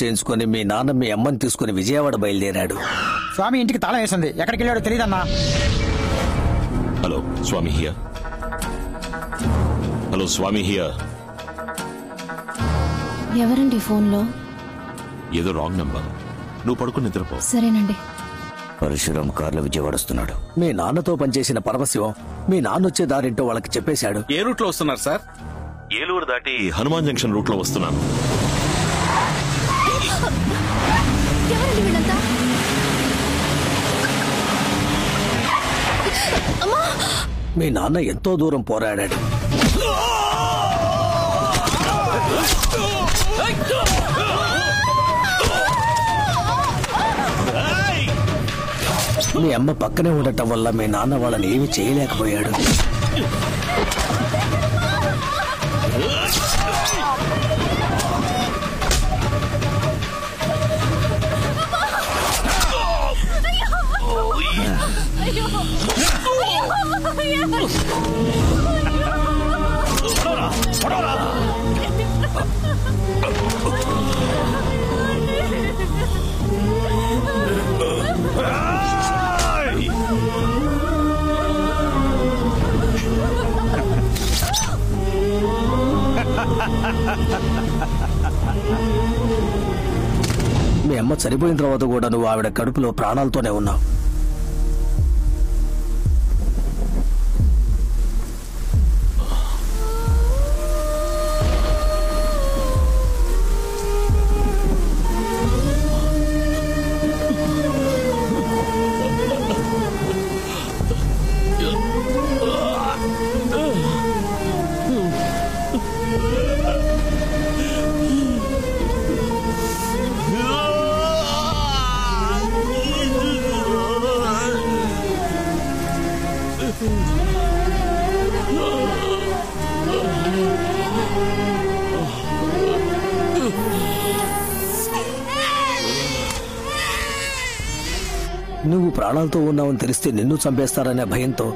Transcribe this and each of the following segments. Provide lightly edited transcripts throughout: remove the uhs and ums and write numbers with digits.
చేయించుకొని మీ నాన్న మీ అమ్మని తీసుకుని విజయవాడ బయలుదేరాడు. స్వామి ఇంటికి తాళం వేసింది, ఎక్కడికి వెళ్ళాడో తెలియదన్నా. Hello Swami here. Hello Swami here. ఎవరండి ఫోన్లో? ఏదో రాంగ్ నంబర్. నువ్వు పడుకుని నిద్రపో. సరేనండి. పరశురామ్ కార్లో విజయవాడ వస్తున్నాడు. మీ నాన్నతో పనిచేసిన పరమశివం మీ నాన్న వచ్చే దారింటో వాళ్ళకి చెప్పేశాడు. ఏ రూట్ లో వస్తున్నారు సార్? ఏలూరు దాటి హనుమాన్ జంక్షన్ రూట్ లో వస్తున్నాను. మీ నాన్న ఎంతో దూరం పోరాడాడు. మీ అమ్మ పక్కనే ఉండటం వల్ల మీ నాన్న వాళ్ళని ఏమీ చేయలేకపోయాడు. మీ అమ్మ చనిపోయిన తర్వాత కూడా నువ్వు ఆవిడ కడుపులో ప్రాణాలతోనే ఉన్నావు. నువ్వు ప్రాణాలతో ఉన్నావని తెలిస్తే నిన్ను చంపేస్తారనే భయంతో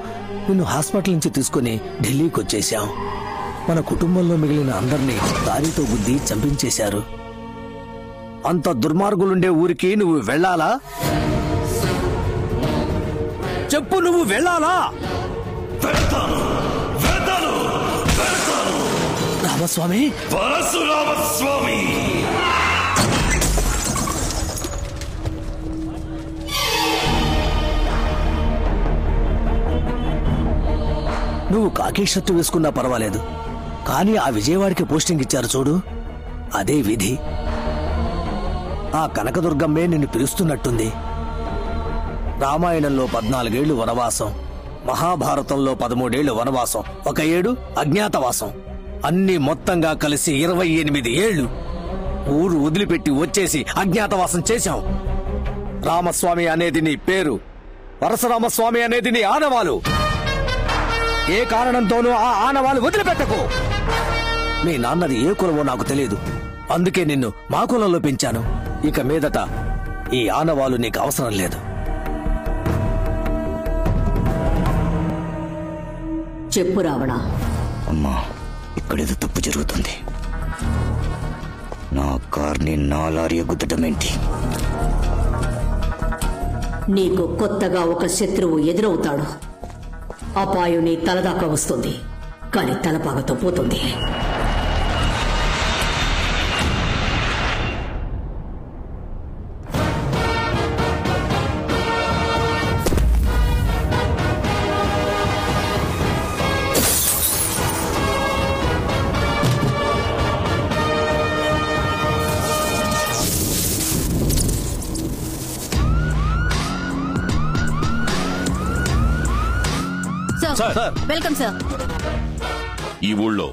నిన్ను హాస్పిటల్ నుంచి తీసుకుని ఢిల్లీకి వచ్చేశాం. మన కుటుంబంలో మిగిలిన అందరినీ దారితో గుద్ది చంపించేశారు. అంత దుర్మార్గులుండే ఊరికి నువ్వు వెళ్ళాలా? చెప్పు, నువ్వు వెళ్ళాలా? రామస్వామి, పరశురామస్వామి. నువ్వు కాకి షర్టు వేసుకున్నా పర్వాలేదు, కానీ ఆ విజయవాడకి పోస్టింగ్ ఇచ్చారు చూడు, అదే విధి. ఆ కనకదుర్గమ్మే నిన్ను పిలుస్తున్నట్టుంది. రామాయణంలో 14 ఏళ్లు వనవాసం, మహాభారతంలో 13 ఏళ్లు వనవాసం, 1 ఏడు అజ్ఞాతవాసం, అన్ని మొత్తంగా కలిసి 28 ఏళ్లు ఊరు వదిలిపెట్టి వచ్చేసి అజ్ఞాతవాసం చేశాం. రామస్వామి అనేది నీ పేరు, పరశురామస్వామి అనేది నీ ఆనవాలు. ఏ కారణంతోనూ ఆ ఆనవాలు వదిలిపెట్టకు. మీ నాన్నది ఏ కులమో నాకు తెలియదు, అందుకే నిన్ను మా కులంలో పెంచాను. ఇక మీదట ఈ ఆనవాలు నీకు అవసరం లేదు. చెప్పు రావణ. అమ్మా, ఇక్కడేదో తప్పు జరుగుతుంది. నా కార్ని నా లారీ గుద్దటమేంటి? నీకు కొత్తగా ఒక శత్రువు ఎదురవుతాడు. అపాయం నీ తలదాకా వస్తుంది, కానీ తలపాగతో పోతుంది. Welcome sir. ఈ ఊళ్ళో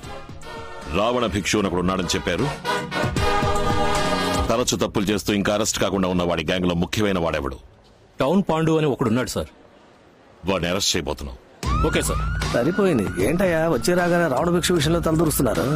రావణ భిక్షు అని ఒకడు ఉన్నాడని చెప్పారు. తరచు తప్పులు చేస్తూ ఇంకా అరెస్ట్ కాకుండా ఉన్న వాడి గ్యాంగ్ లో ముఖ్యమైన వాడెవడు? టౌన్ పాండు అని ఒకడున్నాడు సార్. వాడిని అరెస్ట్ చేయబోతున్నాం. Okay sir. సరిపోయింది. ఏంటయ్యా వచ్చి రాగానే రావణ భిక్ష విషయంలో తలదూరుస్తున్నారు?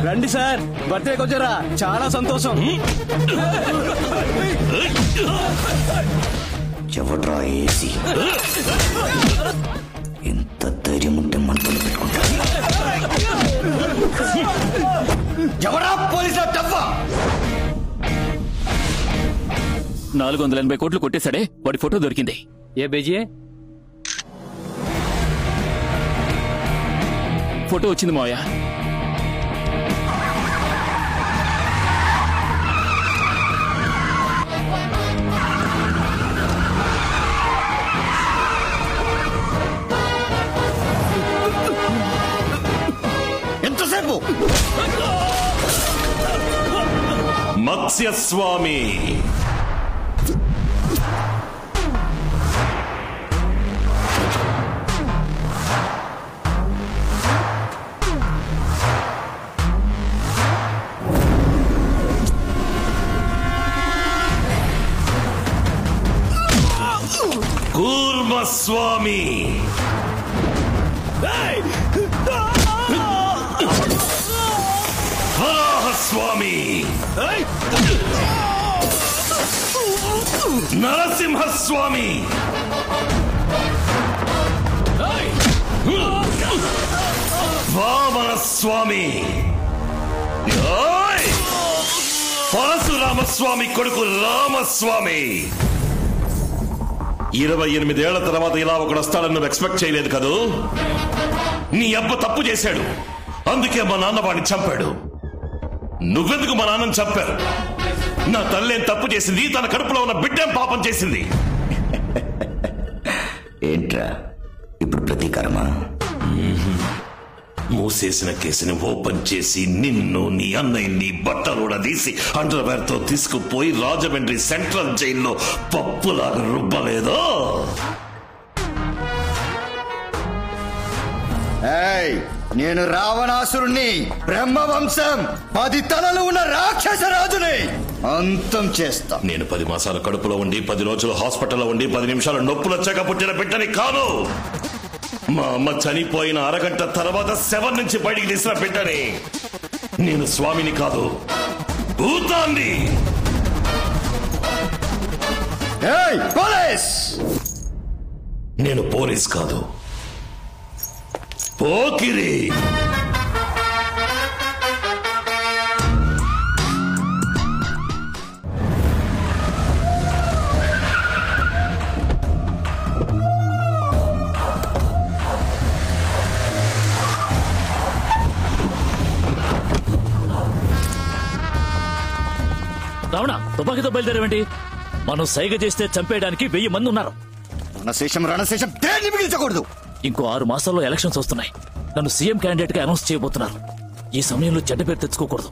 రండి సార్ బర్త్డేకి వచ్చారా? చాలా సంతోషం. ఎవడ్రా ఏసీ? ఎంత ధైర్యం ఉంటే మంటలు పెట్టుకుంటా. ఎవరా పోలీసుల డబ్బా? 480 కోట్లు కొట్టేశాడే, వాడి ఫోటో దొరికింది. ఏ బేజీ? ఫోటో వచ్చింది మావయ్య. ఎంతసేపు? మత్స్యస్వామి కూర్మస్వామి వరాహస్వామి నరసింహస్వామి వామనస్వామి పరశురామస్వామి కొడుకు రామస్వామి. 28 ఏళ్ల తర్వాత ఇలా ఒకడు వస్తాడని నువ్వు ఎక్స్పెక్ట్ చేయలేదు కదూ? నీ అబ్బ తప్పు చేశాడు, అందుకే మా నాన్న వాడిని చంపాడు. నువ్వెందుకు మా నాన్నని చంపారు? నా తల్లేం తప్పు చేసింది, తన కడుపులో ఉన్న బిడ్డేం పాపం చేసింది? ఏంట్రా ఇప్పుడు ప్రతీకారమా? మూసేసిన కేసుని ఓపెన్ చేసి నిన్ను, నీ అన్నయ్యని బట్టలు తీసి అండర్వేర్ తో తీసుకుపోయి రాజమండ్రి సెంట్రల్ జైల్లో పప్పులాగా రుబ్బలేదో? నేను రావణాసురుణ్ణి, బ్రహ్మవంశం 10 తలలు ఉన్న రాక్షస రాజుని అంతం చేస్తా. నేను 10 మాసాల కడుపులో ఉండి 10 రోజులు హాస్పిటల్లో ఉండి 10 నిమిషాలు నొప్పులు వచ్చాక పుట్టిన బిడ్డని కాదు. మా అమ్మ చనిపోయిన అరగంట తర్వాత శవం నుంచి బయటికి తీసిన బిడ్డని. నేను స్వామిని కాదు, భూతాన్ని. పోలీస్! నేను పోలీస్ కాదు, పోకిరి. రావణ, తుపాకీతో బయలుదేరేవేంటి? మనం సైగ చేస్తే చంపేయడానికి 1000 మంది ఉన్నారు. రణశేషం రణశేషం దేన్ని మిగిల్చకూడదు. ఇంకో 6 మాసాల్లో ఎలక్షన్స్ వస్తున్నాయి. నన్ను సీఎం క్యాండిడేట్ గా అనౌన్స్ చేయబోతున్నారు. ఈ సమయంలో చెడ్డ పేరు తెచ్చుకోకూడదు.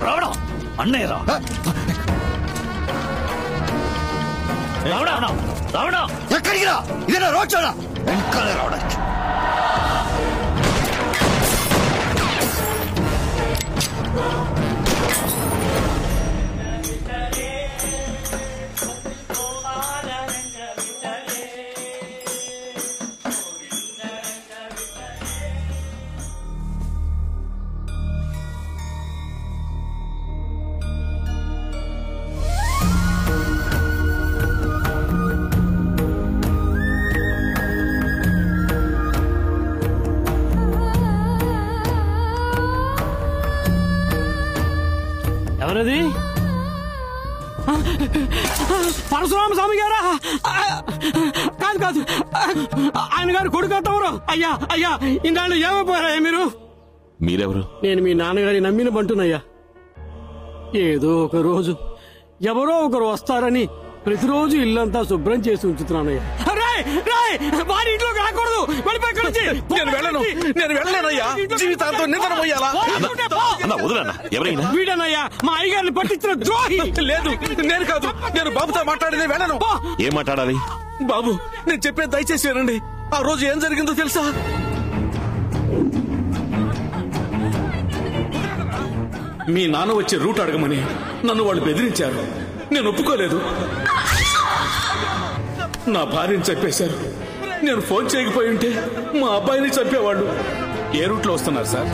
రావడం అన్నయ్య రా. రావణ ఎక్కడికి రా? ఇదేనా రోడ్ షోనా? వెంకాలే రావడానికి. ఎవరది? పరశురామ స్వామి గారా? కాదు కాదు, ఆయన గారు కొడుకు తమరు. అయ్యా అయ్యా, ఇన్నాళ్ళు ఏమైపోయారయ్యా మీరు? మీరెవరు? నేను మీ నాన్నగారి నమ్మిన బంటునయ్యా. ఏదో ఒక రోజు ఎవరో ఒకరు వస్తారని ప్రతిరోజు ఇల్లంతా శుభ్రం చేసి ఉంచుతున్నానయ్యా. వారి ఇంట్లోకి రాకూడదు. వీడనయ్యా మా అయ్యగారిని పట్టించిన ద్రోహి. లేదు, నేను కాదు. నేను బాబుతో మాట్లాడేది. వెళ్ళను. ఏం మాట్లాడాలి? బాబు, నేను చెప్పేది దయచేసి వినండి. ఆ రోజు ఏం జరిగిందో తెలుసా? మీ నాన్న వచ్చే రూట్ అడగమని నన్ను వాళ్ళు బెదిరించారు. నేను ఒప్పుకోలేదు. నా భార్యని చంపేశారు. నేను ఫోన్ చేయకపోయి ఉంటే మా అబ్బాయిని చంపేవాళ్ళు. ఏ రూట్లో వస్తున్నారు సార్?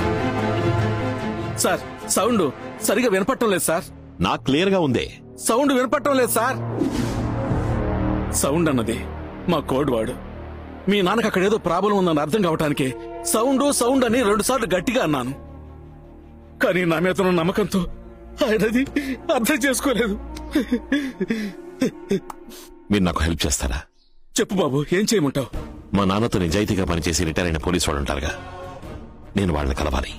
సార్ సౌండ్ సరిగా వినపట్టం లేదు సార్. నాకు క్లియర్ గా ఉంది. సౌండ్ వినపట్టం లేదు సార్. సౌండ్ అన్నది మా కోడ్ వాడు. మీ నాన్నకు అక్కడ ఏదో ప్రాబ్లం ఉందని అర్థం కావటానికి సౌండ్ అని 2 సార్లు గట్టిగా అన్నాను. కానీ నా మీద ఉన్న నమ్మకంతో ఆయనది అర్థం చేసుకోలేదు. మీరు నాకు హెల్ప్ చేస్తారా? చెప్పు బాబు, ఏం చేయమంటావు? మా నాన్నతో నిజాయితీగా పనిచేసి రిటైర్ అయిన పోలీసు వాడు ఉంటారుగా, నేను వాళ్ళని కలవాలి.